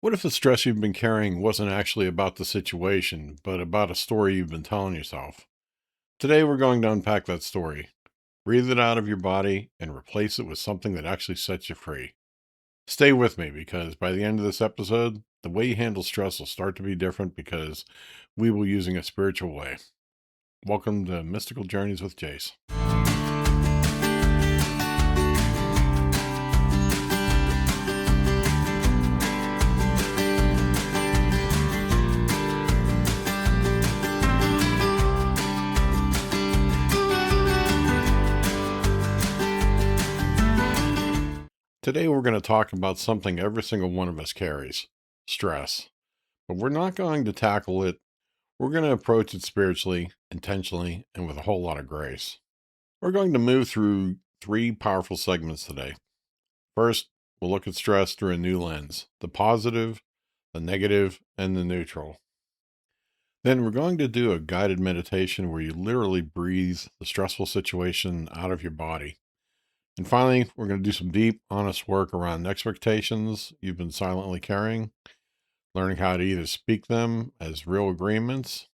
What if the stress you've been carrying wasn't actually about the situation, but about a story you've been telling yourself? Today, we're going to unpack that story, breathe it out of your body, and replace it with something that actually sets you free. Stay with me because by the end of this episode, the way you handle stress will start to be different because we will using a spiritual way. Welcome to Mystical Journeys with Jase. Today, we're going to talk about something every single one of us carries: stress. But we're not going to tackle it. We're going to approach it spiritually, intentionally, and with a whole lot of grace. We're going to move through three powerful segments today. First, we'll look at stress through a new lens: the positive, the negative, and the neutral. Then we're going to do a guided meditation where you literally breathe the stressful situation out of your body. And finally, we're going to do some deep, honest work around expectations you've been silently carrying, learning how to either speak them as real agreements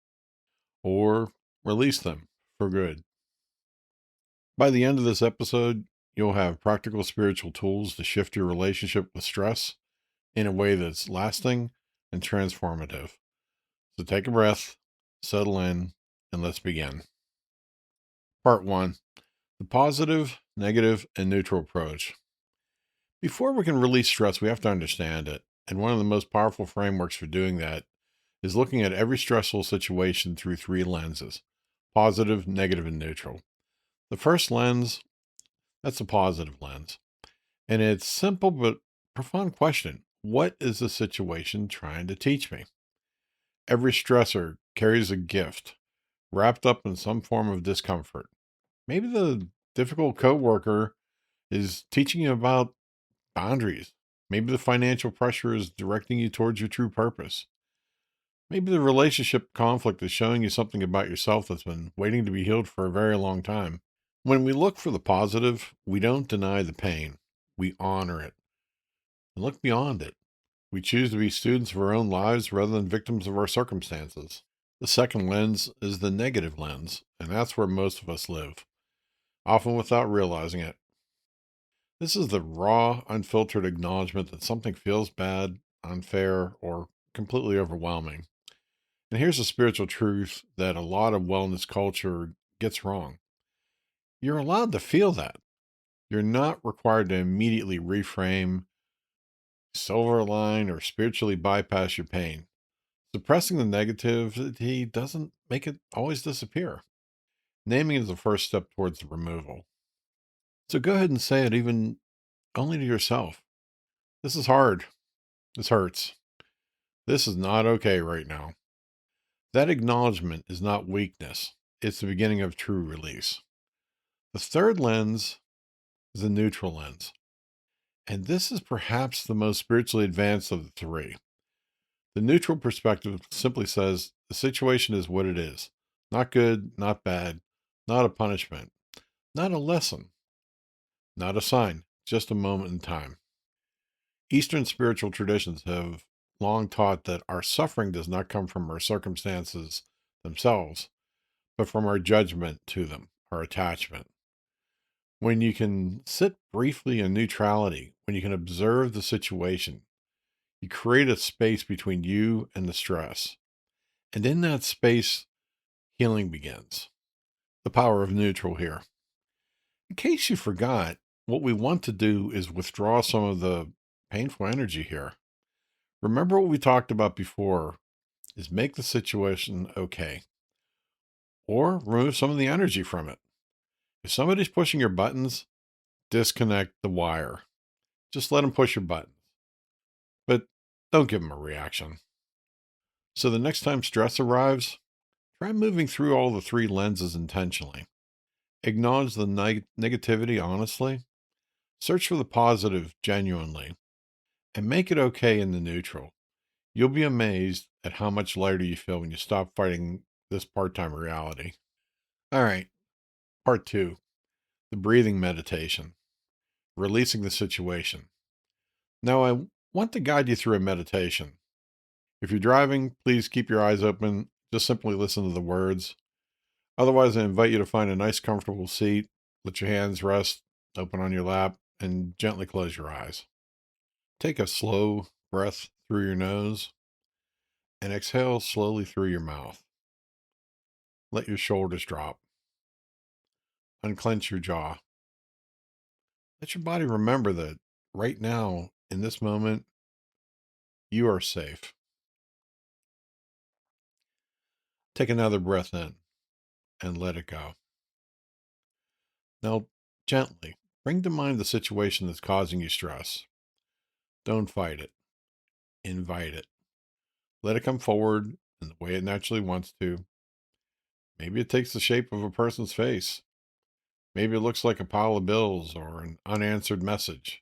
or release them for good. By the end of this episode, you'll have practical spiritual tools to shift your relationship with stress in a way that's lasting and transformative. So take a breath, settle in, and let's begin. Part one: the positive, negative, and neutral approach. Before we can release stress, we have to understand it. And one of the most powerful frameworks for doing that is looking at every stressful situation through three lenses: positive, negative, and neutral. The first lens, that's a positive lens. And it's simple but profound question. What is the situation trying to teach me? Every stressor carries a gift wrapped up in some form of discomfort. Maybe the difficult coworker is teaching you about boundaries. Maybe the financial pressure is directing you towards your true purpose. Maybe the relationship conflict is showing you something about yourself that's been waiting to be healed for a very long time. When we look for the positive, we don't deny the pain, we honor it and look beyond it. We choose to be students of our own lives rather than victims of our circumstances. The second lens is the negative lens, and that's where most of us live, often without realizing it. This is the raw, unfiltered acknowledgement that something feels bad, unfair, or completely overwhelming. And here's a spiritual truth that a lot of wellness culture gets wrong: you're allowed to feel that. You're not required to immediately reframe, silver line, or spiritually bypass your pain. Suppressing the negativity doesn't make it always disappear. Naming is the first step towards the removal. So go ahead and say it, even only to yourself. This is hard. This hurts. This is not okay right now. That acknowledgement is not weakness, it's the beginning of true release. The third lens is the neutral lens. And this is perhaps the most spiritually advanced of the three. The neutral perspective simply says the situation is what it is: not good, not bad, not a punishment, not a lesson, not a sign, just a moment in time. Eastern spiritual traditions have long taught that our suffering does not come from our circumstances themselves, but from our judgment to them, our attachment. When you can sit briefly in neutrality, when you can observe the situation, you create a space between you and the stress. And in that space, healing begins. The power of neutral here. In case you forgot, what we want to do is withdraw some of the painful energy here. Remember what we talked about before is make the situation okay, or remove some of the energy from it. If somebody's pushing your buttons, disconnect the wire. Just let them push your buttons, but don't give them a reaction. So the next time stress arrives, try moving through all the three lenses intentionally. Acknowledge the negativity honestly, search for the positive genuinely, and make it okay in the neutral. You'll be amazed at how much lighter you feel when you stop fighting this part time reality. All right, part two: the breathing meditation, releasing the situation. Now, I Want to guide you through a meditation. If you're driving, please keep your eyes open. Just simply listen to the words. Otherwise, I invite you to find a nice, comfortable seat. Let your hands rest open on your lap and gently close your eyes. Take a slow breath through your nose and exhale slowly through your mouth. Let your shoulders drop. Unclench your jaw. Let your body remember that right now, in this moment, you are safe. Take another breath in and let it go. Now, gently bring to mind the situation that's causing you stress. Don't fight it, invite it. Let it come forward in the way it naturally wants to. Maybe it takes the shape of a person's face. Maybe it looks like a pile of bills or an unanswered message,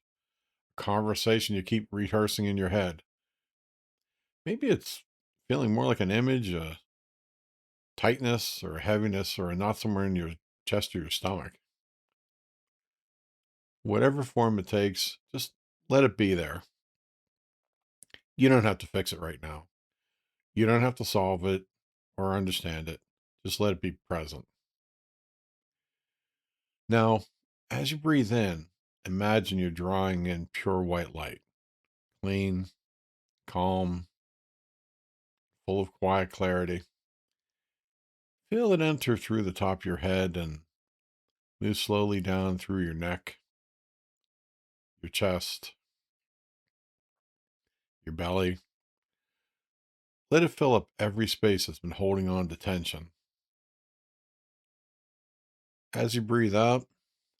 a conversation you keep rehearsing in your head. Maybe it's feeling more like an image, a tightness or a heaviness or a knot somewhere in your chest or your stomach. Whatever form it takes, just let it be there. You don't have to fix it right now. You don't have to solve it or understand it. Just let it be present. Now, as you breathe in, imagine you're drawing in pure white light, clean, calm, full of quiet clarity. Feel it enter through the top of your head and move slowly down through your neck, your chest, your belly. Let it fill up every space that's been holding on to tension. As you breathe out,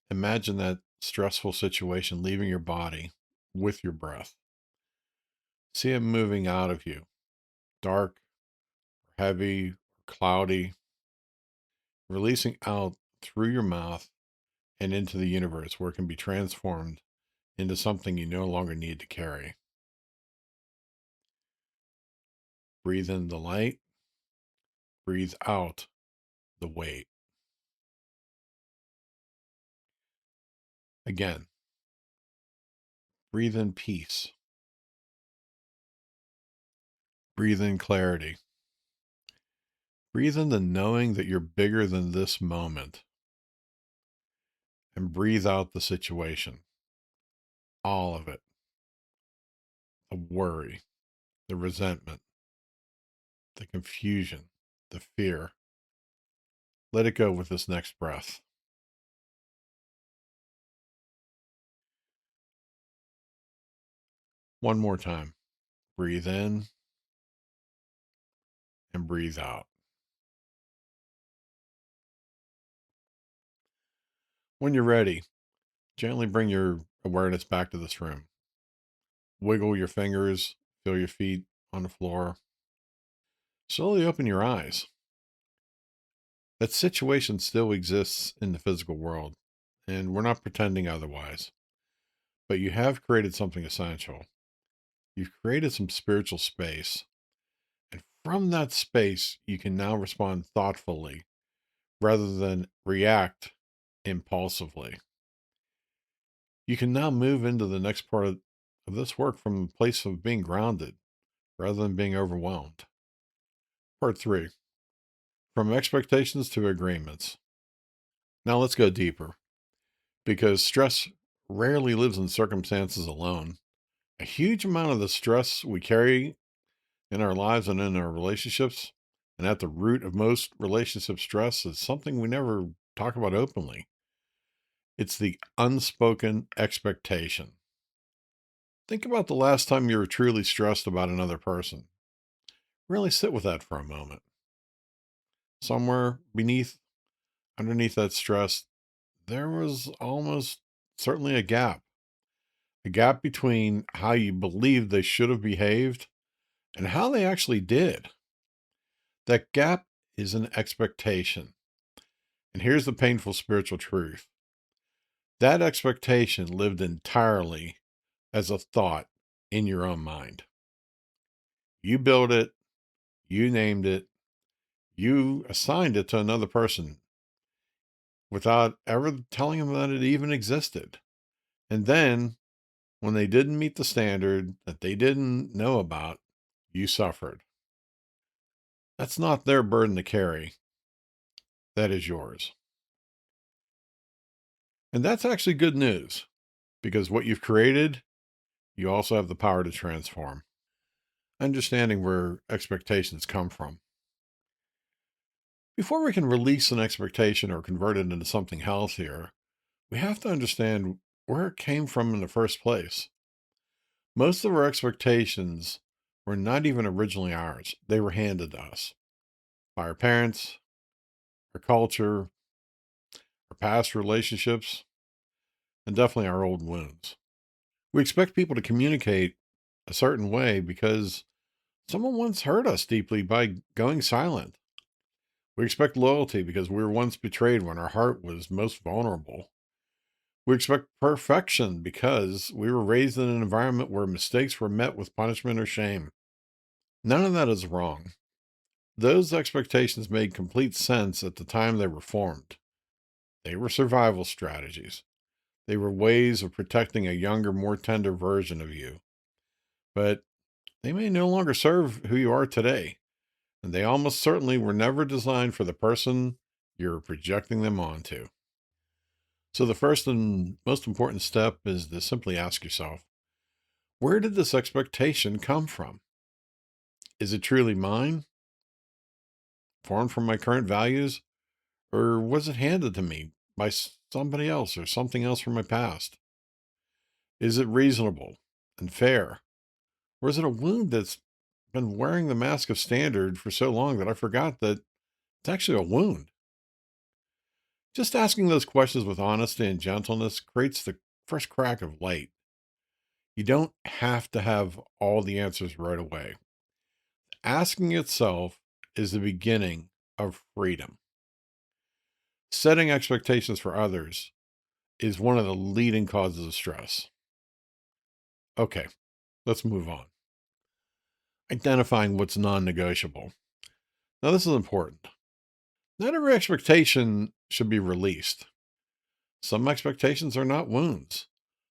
imagine that stressful situation leaving your body with your breath. See it moving out of you, dark, heavy, cloudy, releasing out through your mouth and into the universe where it can be transformed into something you no longer need to carry. Breathe in the light, breathe out the weight. Again, breathe in peace, breathe in clarity, breathe in the knowing that you're bigger than this moment, and breathe out the situation, all of it, the worry, the resentment, the confusion, the fear. Let it go with this next breath. One more time. Breathe in and breathe out. When you're ready, gently bring your awareness back to this room. Wiggle your fingers, feel your feet on the floor. Slowly open your eyes. That situation still exists in the physical world, and we're not pretending otherwise. But you have created something essential. You've created some spiritual space. And from that space, you can now respond thoughtfully rather than react impulsively. You can now move into the next part of this work from a place of being grounded rather than being overwhelmed. Part three, from expectations to agreements. Now let's go deeper because stress rarely lives in circumstances alone. A huge amount of the stress we carry in our lives and in our relationships, and at the root of most relationship stress, is something we never talk about openly. It's the unspoken expectation. Think about the last time you were truly stressed about another person. Really sit with that for a moment. Somewhere underneath that stress, there was almost certainly a gap between how you believed they should have behaved and how they actually did. That gap is an expectation. And here's the painful spiritual truth: that expectation lived entirely as a thought in your own mind. You built it, you named it, you assigned it to another person without ever telling them that it even existed. And then When they didn't meet the standard that they didn't know about, you suffered. That's not their burden to carry. That is yours. And that's actually good news because what you've created, you also have the power to transform. Understanding where expectations come from. Before we can release an expectation or convert it into something healthier, we have to understand where it came from in the first place. Most of our expectations were not even originally ours, they were handed to us by our parents, our culture, our past relationships, and definitely our old wounds. We expect people to communicate a certain way because someone once hurt us deeply by going silent. We expect loyalty because we were once betrayed when our heart was most vulnerable. We expect perfection because we were raised in an environment where mistakes were met with punishment or shame. None of that is wrong. Those expectations made complete sense at the time they were formed. They were survival strategies. They were ways of protecting a younger, more tender version of you. But they may no longer serve who you are today. And they almost certainly were never designed for the person you're projecting them onto. So, the first and most important step is to simply ask yourself, where did this expectation come from? Is it truly mine, formed from my current values, or was it handed to me by somebody else or something else from my past? Is it reasonable and fair, or is it a wound that's been wearing the mask of standard for so long that I forgot that it's actually a wound? Just asking those questions with honesty and gentleness creates the first crack of light. You don't have to have all the answers right away. Asking itself is the beginning of freedom. Setting expectations for others is one of the leading causes of stress. Okay, let's move on. Identifying what's non negotiable. Now, this is important. Not every expectation should be released. Some expectations are not wounds.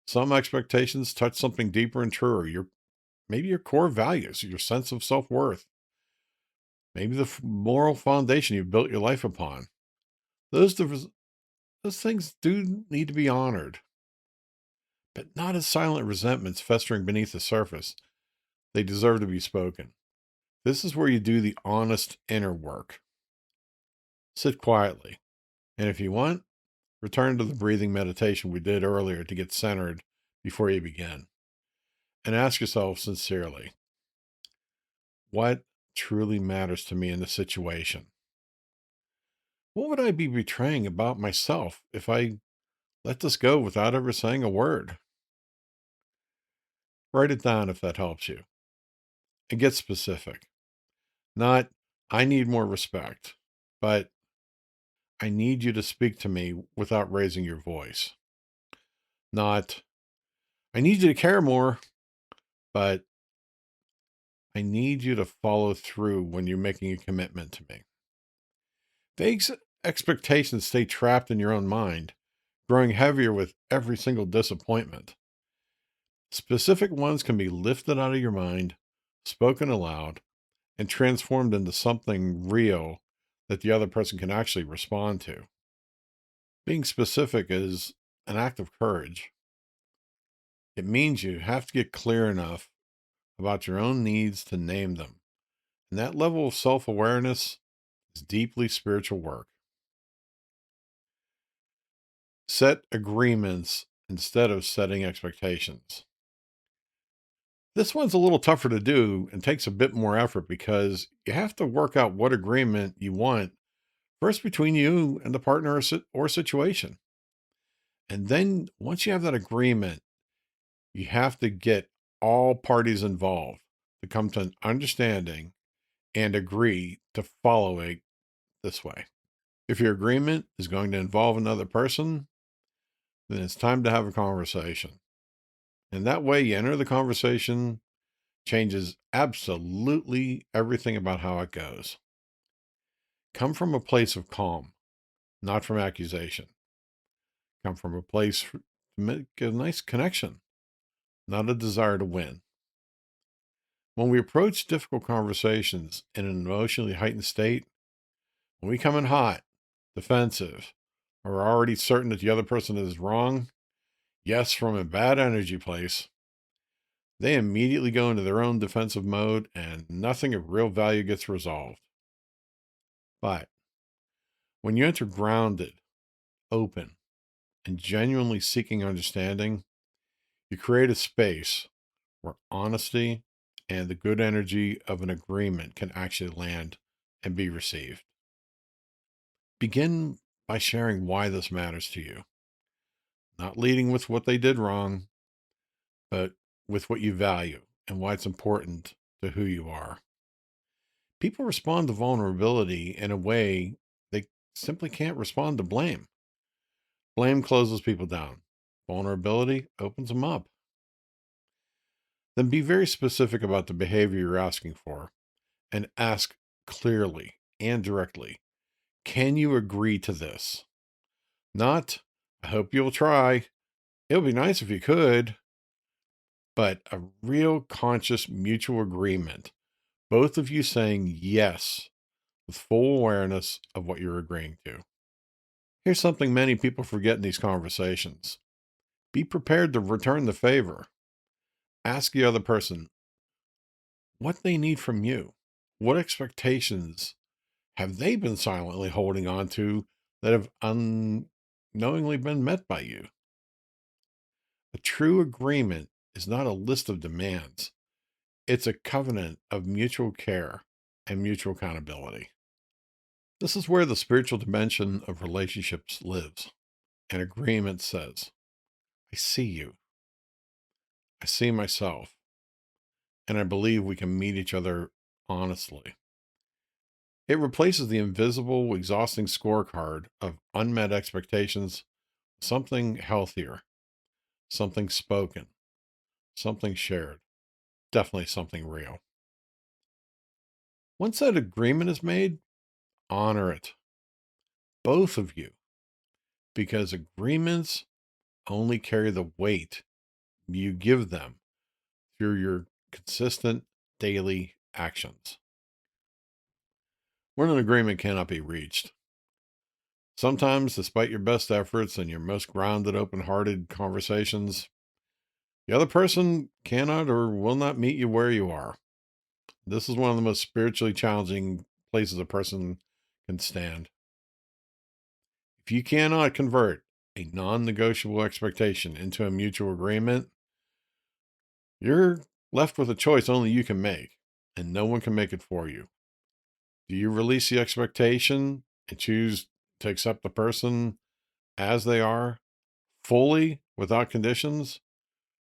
Some expectations touch something deeper and truer, maybe your core values, your sense of self worth, maybe the moral foundation you've built your life upon. Those, those things do need to be honored, but not as silent resentments festering beneath the surface. They deserve to be spoken. This is where you do the honest inner work. Sit quietly. And if you want, return to the breathing meditation we did earlier to get centered before you begin. And ask yourself sincerely, what truly matters to me in the situation? What would I be betraying about myself if I let this go without ever saying a word? Write it down if that helps you. And get specific. Not, I need more respect, but I need you to speak to me without raising your voice. Not, I need you to care more, but I need you to follow through when you're making a commitment to me. Vague expectations stay trapped in your own mind, growing heavier with every single disappointment. Specific ones can be lifted out of your mind, spoken aloud, and transformed into something real that the other person can actually respond to. Being specific is an act of courage. It means you have to get clear enough about your own needs to name them. And that level of self awareness is deeply spiritual work. Set agreements instead of setting expectations. This one's a little tougher to do and takes a bit more effort because you have to work out what agreement you want first between you and the partner or situation. And then once you have that agreement, you have to get all parties involved to come to an understanding and agree to follow it this way. If your agreement is going to involve another person, then it's time to have a conversation. And that way, you enter the conversation, changes absolutely everything about how it goes. Come from a place of calm, not from accusation. Come from a place to make a nice connection, not a desire to win. When we approach difficult conversations in an emotionally heightened state, when we come in hot, defensive, or are already certain that the other person is wrong, yes, from a bad energy place, they immediately go into their own defensive mode and nothing of real value gets resolved. But when you enter grounded, open, and genuinely seeking understanding, you create a space where honesty and the good energy of an agreement can actually land and be received. Begin by sharing why this matters to you, not leading with what they did wrong, but with what you value and why it's important to who you are. People respond to vulnerability in a way they simply can't respond to blame. Blame closes people down. Vulnerability opens them up. Then be very specific about the behavior you're asking for and ask clearly and directly, can you agree to this? Not, I hope you'll try. It would be nice if you could, but a real conscious mutual agreement. Both of you saying yes with full awareness of what you're agreeing to. Here's something many people forget in these conversations. Be prepared to return the favor. Ask the other person what they need from you. What expectations have they been silently holding on to that have unknowingly been met by you? A true agreement is not a list of demands, it's a covenant of mutual care and mutual accountability. This is where the spiritual dimension of relationships lives. An agreement says, I see you, I see myself, and I believe we can meet each other honestly. It replaces the invisible, exhausting scorecard of unmet expectations with something healthier, something spoken, something shared, definitely something real. Once that agreement is made, honor it, both of you, because agreements only carry the weight you give them through your consistent daily actions. When an agreement cannot be reached, sometimes, despite your best efforts and your most grounded, open hearted conversations, the other person cannot or will not meet you where you are. This is one of the most spiritually challenging places a person can stand. If you cannot convert a non negotiable expectation into a mutual agreement, you're left with a choice only you can make, and no one can make it for you. Do you release the expectation and choose to accept the person as they are, fully, without conditions?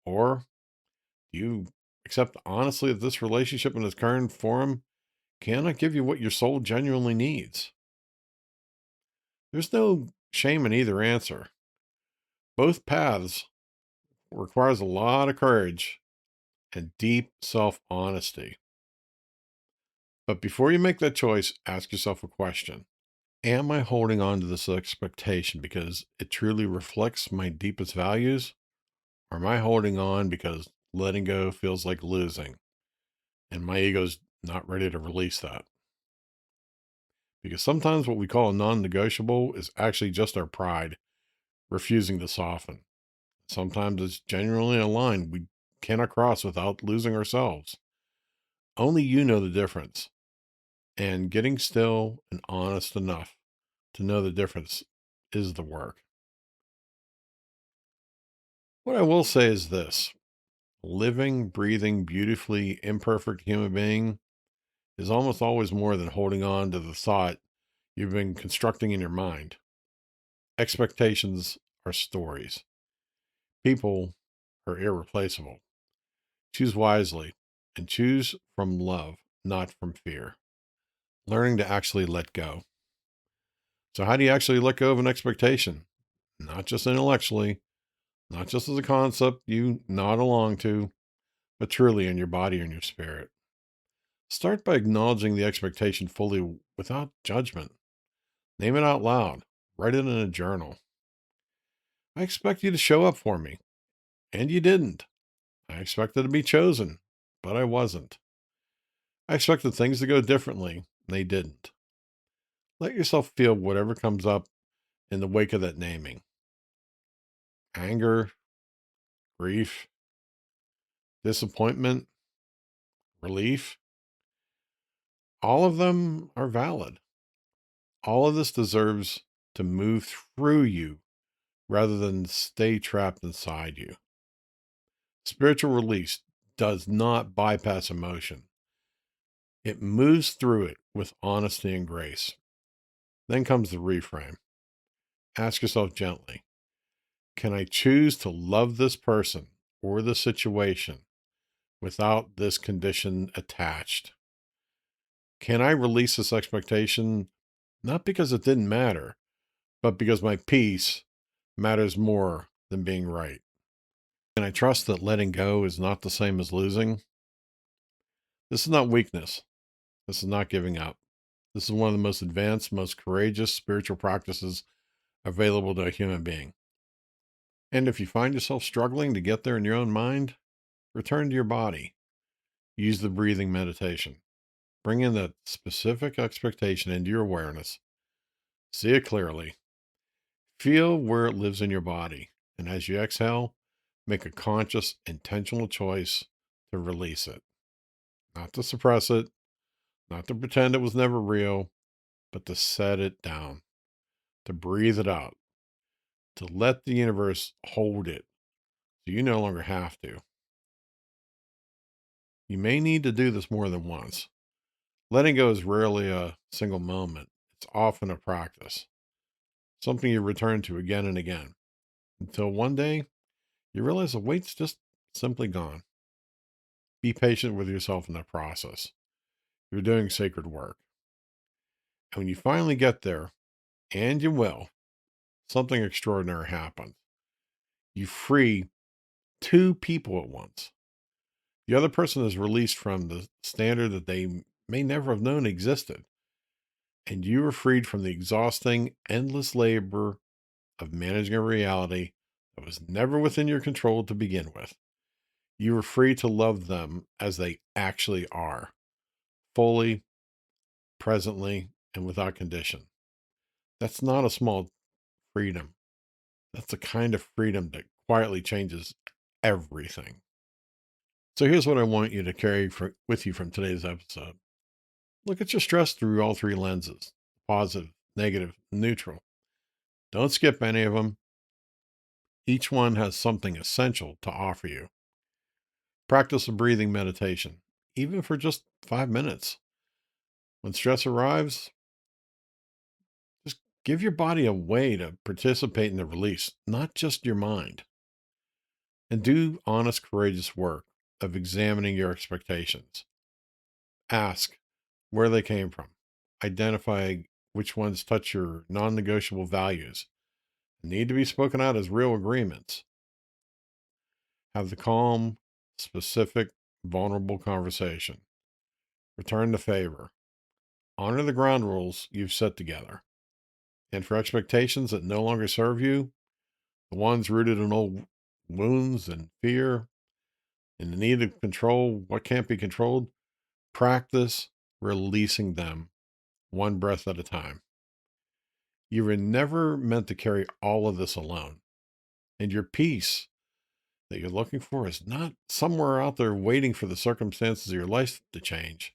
Or do you accept honestly that this relationship in its current form cannot give you what your soul genuinely needs? There's no shame in either answer. Both paths requires a lot of courage and deep self-honesty. But before you make that choice, ask yourself a question. Am I holding on to this expectation because it truly reflects my deepest values? Or am I holding on because letting go feels like losing and my ego's not ready to release that? Because sometimes what we call a non negotiable is actually just our pride refusing to soften. Sometimes it's genuinely a line we cannot cross without losing ourselves. Only you know the difference. And getting still and honest enough to know the difference is the work. What I will say is this: living, breathing, beautifully imperfect human being is almost always more than holding on to the thought you've been constructing in your mind. Expectations are stories. People are irreplaceable. Choose wisely and choose from love, not from fear. Learning to actually let go. So, how do you actually let go of an expectation? Not just intellectually, not just as a concept you nod along to, but truly in your body and your spirit. Start by acknowledging the expectation fully without judgment. Name it out loud. Write it in a journal. I expect you to show up for me, and you didn't. I expected to be chosen, but I wasn't. I expected things to go differently. They didn't. Let yourself feel whatever comes up in the wake of that naming: anger, grief, disappointment, relief. All of them are valid. All of this deserves to move through you rather than stay trapped inside you. Spiritual release does not bypass emotion, it moves through it with honesty and grace. Then comes the reframe. Ask yourself gently, can I choose to love this person or the situation without this condition attached? Can I release this expectation not because it didn't matter, but because my peace matters more than being right? Can I trust that letting go is not the same as losing? This is not weakness. This is not giving up. This is one of the most advanced, most courageous spiritual practices available to a human being. And if you find yourself struggling to get there in your own mind, return to your body. Use the breathing meditation. Bring in that specific expectation into your awareness. See it clearly. Feel where it lives in your body. And as you exhale, make a conscious, intentional choice to release it. Not to suppress it, not to pretend it was never real, but to set it down, to breathe it out, to let the universe hold it so you no longer have to. You may need to do this more than once. Letting go is rarely a single moment, it's often a practice, something you return to again and again until one day you realize the weight's just simply gone. Be patient with yourself in that process. You're doing sacred work. And when you finally get there, and you will, something extraordinary happens. You free two people at once. The other person is released from the standard that they may never have known existed. And you are freed from the exhausting, endless labor of managing a reality that was never within your control to begin with. You are free to love them as they actually are, fully, presently, and without condition. That's not a small freedom. That's the kind of freedom that quietly changes everything. So here's what I want you to carry with you from today's episode. Look at your stress through all three lenses: positive, negative, neutral. Don't skip any of them. Each one has something essential to offer you. Practice a breathing meditation, even for just 5 minutes. When stress arrives, just give your body a way to participate in the release, not just your mind. And do honest, courageous work of examining your expectations. Ask where they came from. Identify which ones touch your non negotiable values, need to be spoken out as real agreements. Have the calm, specific, vulnerable conversation. Return the favor. Honor the ground rules you've set together. And for expectations that no longer serve you, the ones rooted in old wounds and fear and the need to control what can't be controlled, practice releasing them one breath at a time. You were never meant to carry all of this alone. And your peace that you're looking for is not somewhere out there waiting for the circumstances of your life to change.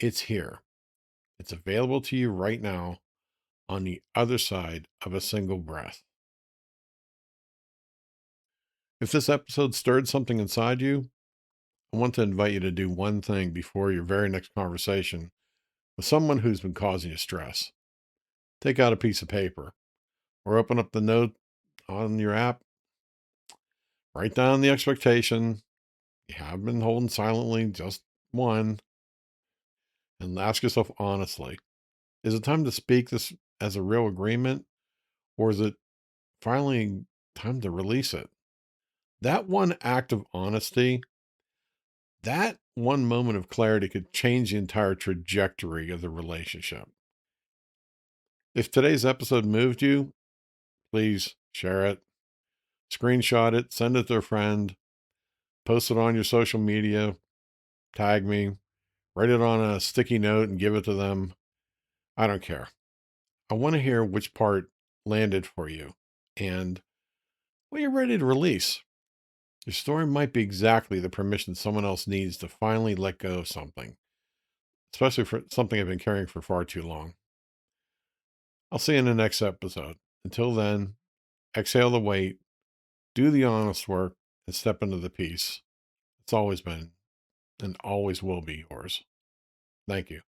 It's here. It's available to you right now on the other side of a single breath. If this episode stirred something inside you, I want to invite you to do one thing before your very next conversation with someone who's been causing you stress. Take out a piece of paper or open up the note on your app. Write down the expectation you have been holding silently, just one, and ask yourself honestly, is it time to speak this as a real agreement, or is it finally time to release it? That one act of honesty, that one moment of clarity could change the entire trajectory of the relationship. If today's episode moved you, please share it, screenshot it, send it to a friend. Post it on your social media, tag me, write it on a sticky note and give it to them. I don't care. I want to hear which part landed for you and what you're ready to release. Your story might be exactly the permission someone else needs to finally let go of something, especially for something I've been carrying for far too long. I'll see you in the next episode. Until then, exhale the weight, do the honest work, and step into the peace. It's always been and always will be yours. Thank you.